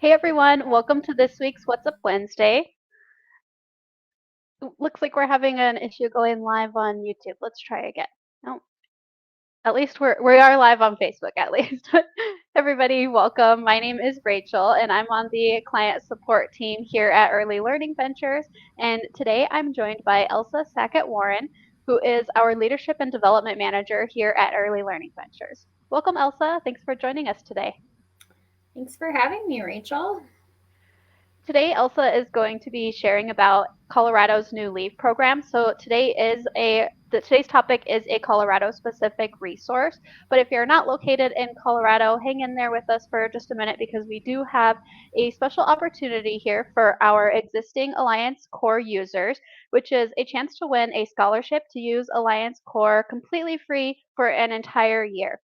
Hey everyone, welcome to this week's What's Up Wednesday. Looks like we're having an issue going live on YouTube. Let's try again. No, at least we are live on Facebook at least. Everybody, welcome. My name is Rachel and I'm on the client support team here at Early Learning Ventures. And today I'm joined by Elsa Sackett-Warren, who is our Leadership and Development Manager here at Early Learning Ventures. Welcome, Elsa. Thanks for joining us today. Thanks for having me, Rachel. Today, Elsa is going to be sharing about Colorado's new LEAVE program. So today's topic is a Colorado-specific resource. But if you're not located in Colorado, hang in there with us for just a minute because we do have a special opportunity here for our existing Alliance Core users, which is a chance to win a scholarship to use Alliance Core completely free for an entire year.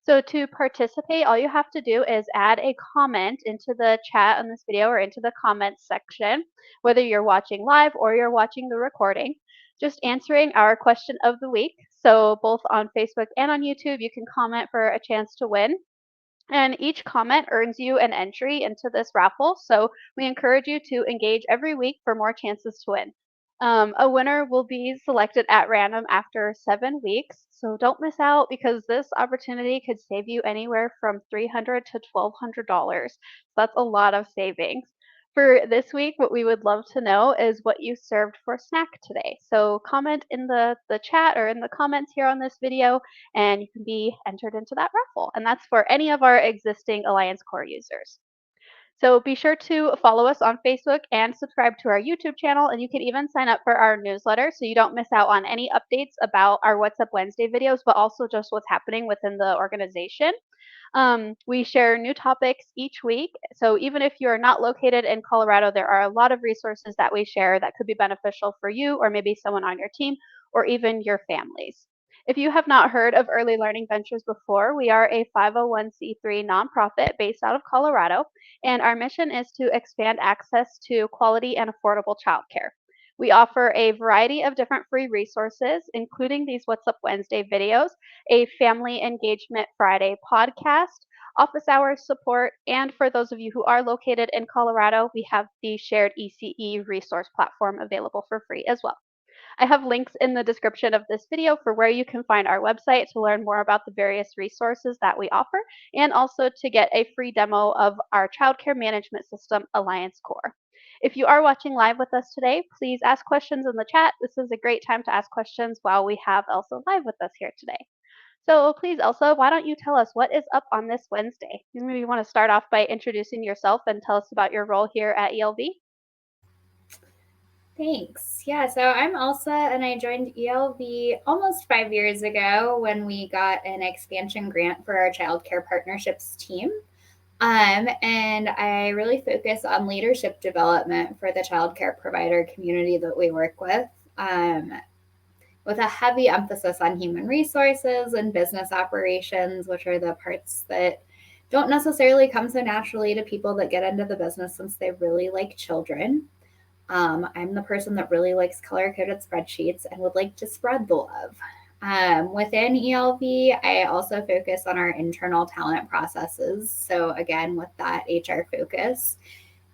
So to participate, all you have to do is add a comment into the chat on this video or into the comments section, whether you're watching live or you're watching the recording, just answering our question of the week. So both on Facebook and on YouTube, you can comment for a chance to win. And each comment earns you an entry into this raffle. So we encourage you to engage every week for more chances to win. A winner will be selected at random after 7 weeks. So don't miss out because this opportunity could save you anywhere from $300 to $1,200. That's a lot of savings. For this week, what we would love to know is what you served for snack today. So comment in the chat or in the comments here on this video and you can be entered into that raffle. And that's for any of our existing Alliance Core users. So be sure to follow us on Facebook and subscribe to our YouTube channel. And you can even sign up for our newsletter so you don't miss out on any updates about our What's Up Wednesday videos, but also just what's happening within the organization. We share new topics each week. So even if you're not located in Colorado, there are a lot of resources that we share that could be beneficial for you or maybe someone on your team or even your families. If you have not heard of Early Learning Ventures before, we are a 501c3 nonprofit based out of Colorado, and our mission is to expand access to quality and affordable childcare. We offer a variety of different free resources, including these What's Up Wednesday videos, a Family Engagement Friday podcast, office hours support, and for those of you who are located in Colorado, we have the shared ECE resource platform available for free as well. I have links in the description of this video for where you can find our website to learn more about the various resources that we offer, and also to get a free demo of our childcare management system, Alliance Core. If you are watching live with us today, please ask questions in the chat. This is a great time to ask questions while we have Elsa live with us here today. So please, Elsa, why don't you tell us what is up on this Wednesday? You maybe want to start off by introducing yourself and tell us about your role here at ELV. Thanks. Yeah, so I'm Elsa, and I joined ELV almost 5 years ago when we got an expansion grant for our childcare partnerships team. And I really focus on leadership development for the childcare provider community that we work with a heavy emphasis on human resources and business operations, which are the parts that don't necessarily come so naturally to people that get into the business since they really like children. I'm the person that really likes color coded spreadsheets and would like to spread the love. Within ELV, I also focus on our internal talent processes. So, again, with that HR focus.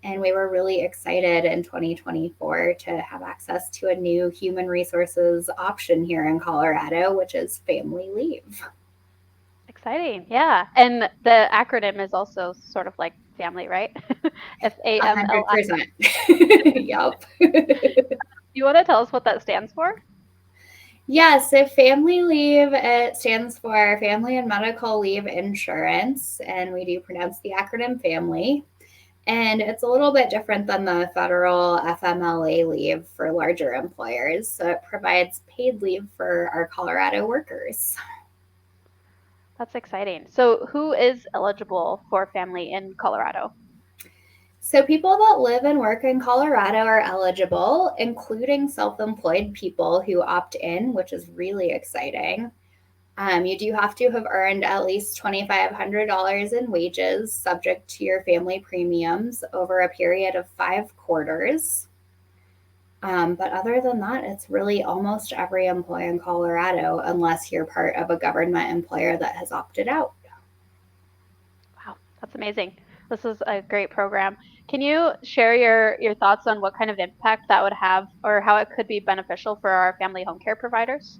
And we were really excited in 2024 to have access to a new human resources option here in Colorado, which is family leave. Exciting. Yeah. And the acronym is also sort of like family, right? FAMLI. 100%. Yep. Do you want to tell us what that stands for? Yeah, so family leave, it stands for Family and Medical Leave Insurance, and we do pronounce the acronym FAMLY. And it's a little bit different than the federal FMLA leave for larger employers. So it provides paid leave for our Colorado workers. That's exciting. So, who is eligible for family in Colorado? So people that live and work in Colorado are eligible, including self-employed people who opt in, which is really exciting. You do have to have earned at least $2,500 in wages, subject to your family premiums, over a period of 5 quarters. But other than that, it's really almost every employee in Colorado, unless you're part of a government employer that has opted out. Wow, that's amazing. This is a great program. Can you share your thoughts on what kind of impact that would have or how it could be beneficial for our family home care providers?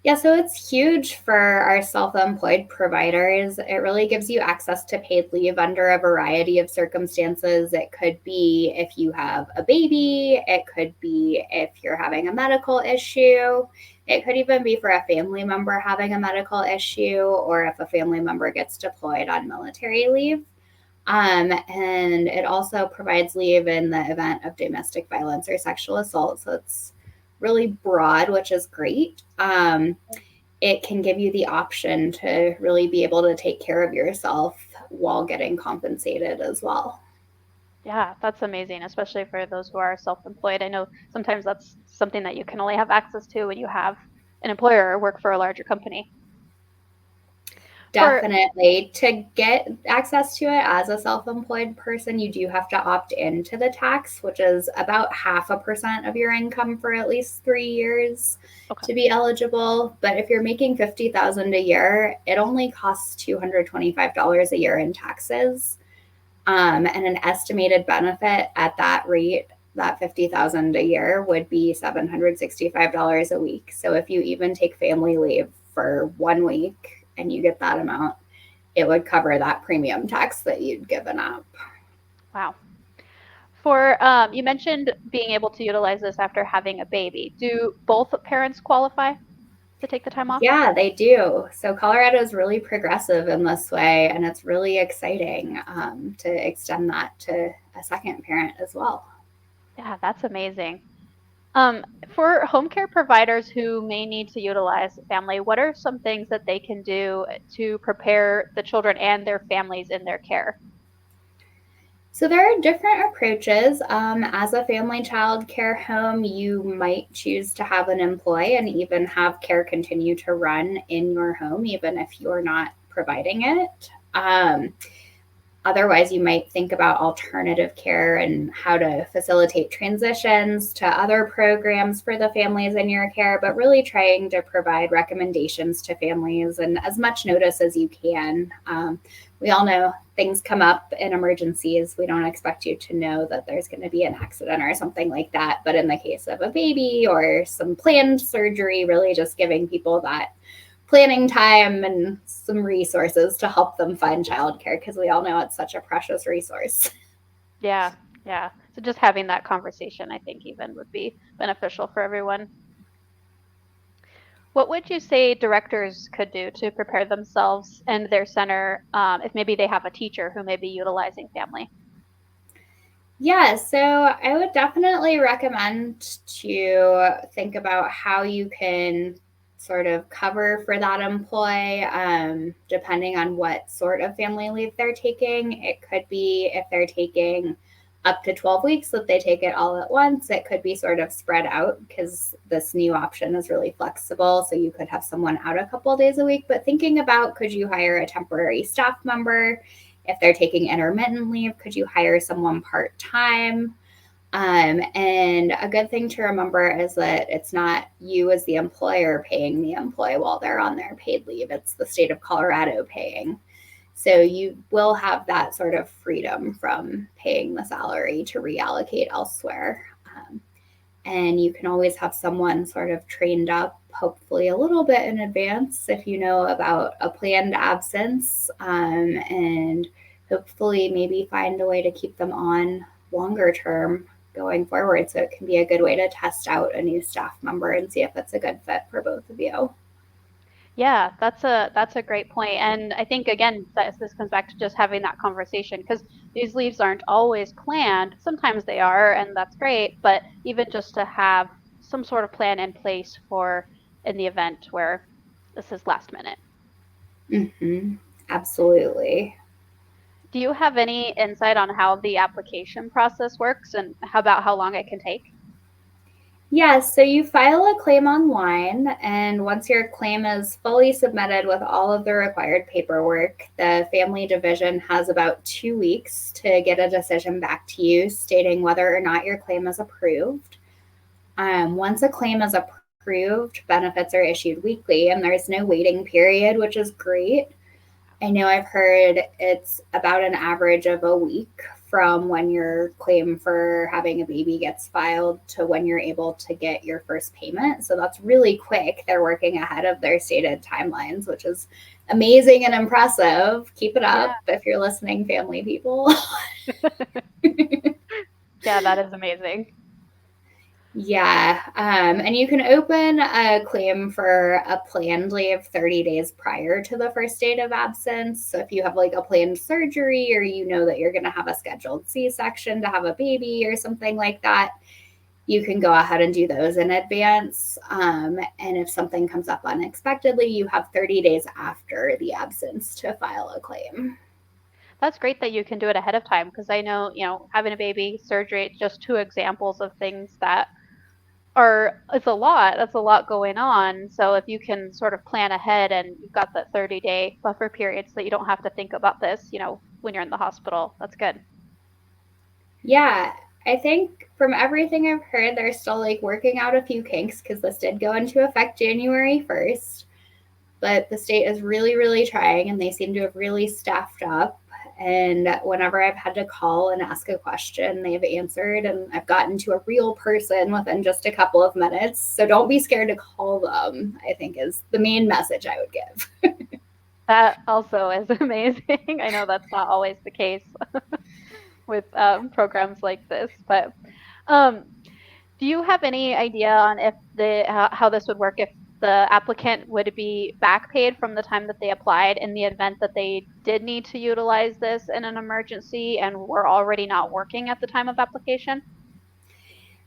Yeah, so it's huge for our self employed providers. It really gives you access to paid leave under a variety of circumstances. It could be if you have a baby, it could be if you're having a medical issue, it could even be for a family member having a medical issue, or if a family member gets deployed on military leave. And it also provides leave in the event of domestic violence or sexual assault. So it's really broad, which is great. It can give you the option to really be able to take care of yourself while getting compensated as well. Yeah, that's amazing, especially for those who are self-employed. I know sometimes that's something that you can only have access to when you have an employer or work for a larger company. For Definitely. To get access to it as a self employed person, you do have to opt into the tax, which is about 0.5% of your income for at least 3 years okay. to be eligible. But if you're making $50,000 a year, it only costs $225 a year in taxes. And an estimated benefit at that rate, that 50,000 a year, would be $765 a week. So if you even take family leave for 1 week and you get that amount, it would cover that premium tax that you'd given up. Wow. For you mentioned being able to utilize this after having a baby. Do both parents qualify to take the time off? Yeah, they do. So Colorado is really progressive in this way, and it's really exciting to extend that to a second parent as well. Yeah, that's amazing. For home care providers who may need to utilize family, what are some things that they can do to prepare the children and their families in their care? So there are different approaches. As a family child care home, you might choose to have an employee and even have care continue to run in your home, even if you're not providing it. Otherwise, you might think about alternative care and how to facilitate transitions to other programs for the families in your care, but really trying to provide recommendations to families and as much notice as you can. We all know things come up in emergencies. We don't expect you to know that there's going to be an accident or something like that. But in the case of a baby or some planned surgery, really just giving people that planning time and some resources to help them find childcare because we all know it's such a precious resource. Yeah, yeah. So just having that conversation, I think, even would be beneficial for everyone. What would you say directors could do to prepare themselves and their center if maybe they have a teacher who may be utilizing family? Yeah, so I would definitely recommend to think about how you can sort of cover for that employee, depending on what sort of family leave they're taking. It could be if they're taking up to 12 weeks that they take it all at once. It could be sort of spread out because this new option is really flexible. So you could have someone out a couple days a week, but thinking about could you hire a temporary staff member? If they're taking intermittent leave, could you hire someone part time? And a good thing to remember is that it's not you as the employer paying the employee while they're on their paid leave, it's the state of Colorado paying. So you will have that sort of freedom from paying the salary to reallocate elsewhere. And you can always have someone sort of trained up, hopefully a little bit in advance, if you know about a planned absence, and hopefully maybe find a way to keep them on longer term going forward. So it can be a good way to test out a new staff member and see if it's a good fit for both of you. Yeah, that's a great point. And I think again that this comes back to just having that conversation because these leaves aren't always planned. Sometimes they are, and that's great, but even just to have some sort of plan in place for in the event where this is last minute. Mm-hmm. Absolutely. Do you have any insight on how the application process works and how about how long it can take? Yes, so you file a claim online, and once your claim is fully submitted with all of the required paperwork, the family division has about 2 weeks to get a decision back to you stating whether or not your claim is approved. Once a claim is approved, benefits are issued weekly, and there's no waiting period, which is great. I know I've heard it's about an average of a week from when your claim for having a baby gets filed to when you're able to get your first payment. So that's really quick. They're working ahead of their stated timelines, which is amazing and impressive. Keep it Yeah. up if you're listening, family people. Yeah, that is amazing. Yeah, and you can open a claim for a planned leave 30 days prior to the first date of absence. So if you have like a planned surgery or you know that you're going to have a scheduled C-section to have a baby or something like that, you can go ahead and do those in advance. And if something comes up unexpectedly, you have 30 days after the absence to file a claim. That's great that you can do it ahead of time because I know, having a baby, surgery, it's just two examples of things that it's a lot. That's a lot going on. So if you can sort of plan ahead and you've got that 30-day buffer period so that you don't have to think about this, when you're in the hospital, that's good. Yeah, I think from everything I've heard, they're still like working out a few kinks because this did go into effect January 1st. But the state is really, really trying and they seem to have really staffed up. And whenever I've had to call and ask a question, they've answered and I've gotten to a real person within just a couple of minutes. So don't be scared to call them, I think is the main message I would give. That also is amazing. I know that's not always the case with programs like this, but um, do you have any idea on if how this would work if the applicant would be back paid from the time that they applied in the event that they did need to utilize this in an emergency and were already not working at the time of application?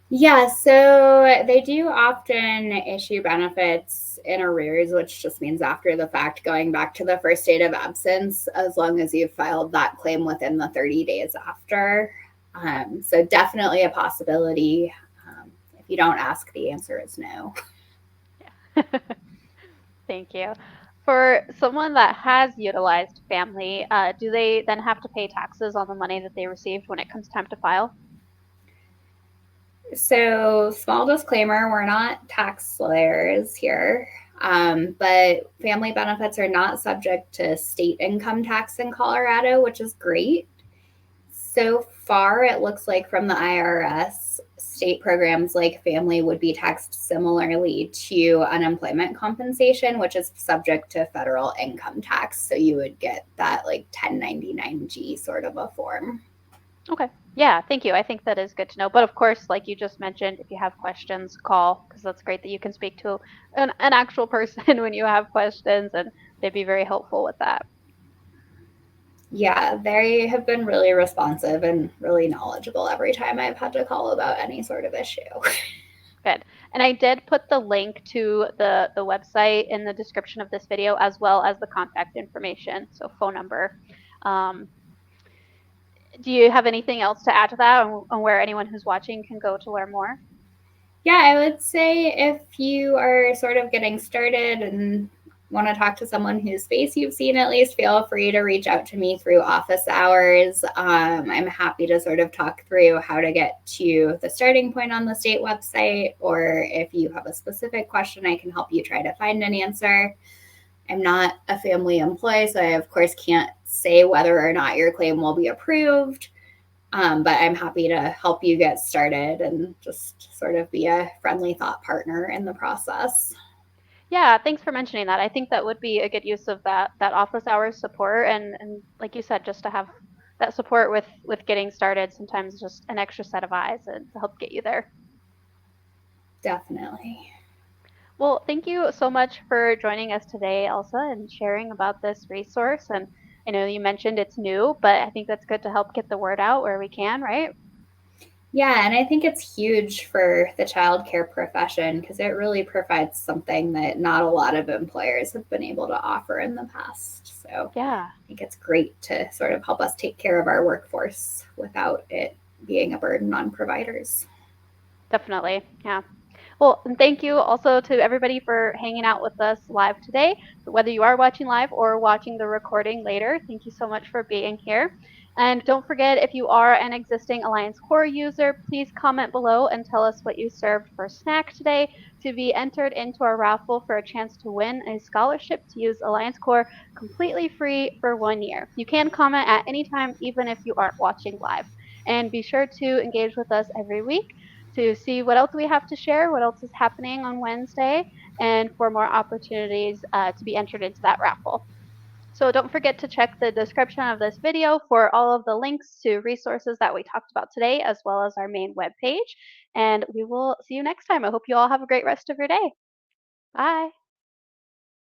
Yeah, so they do often issue benefits in arrears, which just means after the fact, going back to the first date of absence, as long as you've filed that claim within the 30 days after. So definitely a possibility. If you don't ask, the answer is no. Yeah. Thank you. For someone that has utilized family, do they then have to pay taxes on the money that they received when it comes time to file? So, small disclaimer, we're not tax lawyers here, but family benefits are not subject to state income tax in Colorado, which is great. So far, it looks like from the IRS, state programs like family would be taxed similarly to unemployment compensation, which is subject to federal income tax. So you would get that like 1099G sort of a form. Okay. Yeah, thank you. I think that is good to know. But of course, like you just mentioned, if you have questions, call because that's great that you can speak to an actual person when you have questions, and they'd be very helpful with that. Yeah, they have been really responsive and really knowledgeable every time I've had to call about any sort of issue. Good. And I did put the link to the website in the description of this video as well as the contact information, so phone number. Um, do you have anything else to add to that on where anyone who's watching can go to learn more? Yeah, I would say if you are sort of getting started and want to talk to someone whose face you've seen at least, feel free to reach out to me through office hours. I'm happy to sort of talk through how to get to the starting point on the state website, or if you have a specific question, I can help you try to find an answer. I'm not a family employee, so I, of course, can't say whether or not your claim will be approved. But I'm happy to help you get started and just sort of be a friendly thought partner in the process. Yeah, thanks for mentioning that. I think that would be a good use of that office hours support, and like you said, just to have that support with getting started. Sometimes just an extra set of eyes and to help get you there. Definitely. Well, thank you so much for joining us today, Elsa, and sharing about this resource. And I know you mentioned it's new, but I think that's good to help get the word out where we can, right? Yeah, and I think it's huge for the childcare profession because it really provides something that not a lot of employers have been able to offer in the past. So Yeah, I think it's great to sort of help us take care of our workforce without it being a burden on providers. definitely. Yeah. Well, and thank you also to everybody for hanging out with us live today. So whether you are watching live or watching the recording later, thank you so much for being here. And don't forget, if you are an existing Alliance Core user, please comment below and tell us what you served for snack today to be entered into our raffle for a chance to win a scholarship to use Alliance Core completely free for 1 year. You can comment at any time, even if you aren't watching live. And be sure to engage with us every week to see what else we have to share, what else is happening on Wednesday, and for more opportunities to be entered into that raffle. So don't forget to check the description of this video for all of the links to resources that we talked about today, as well as our main webpage. And we will see you next time. I hope you all have a great rest of your day. Bye.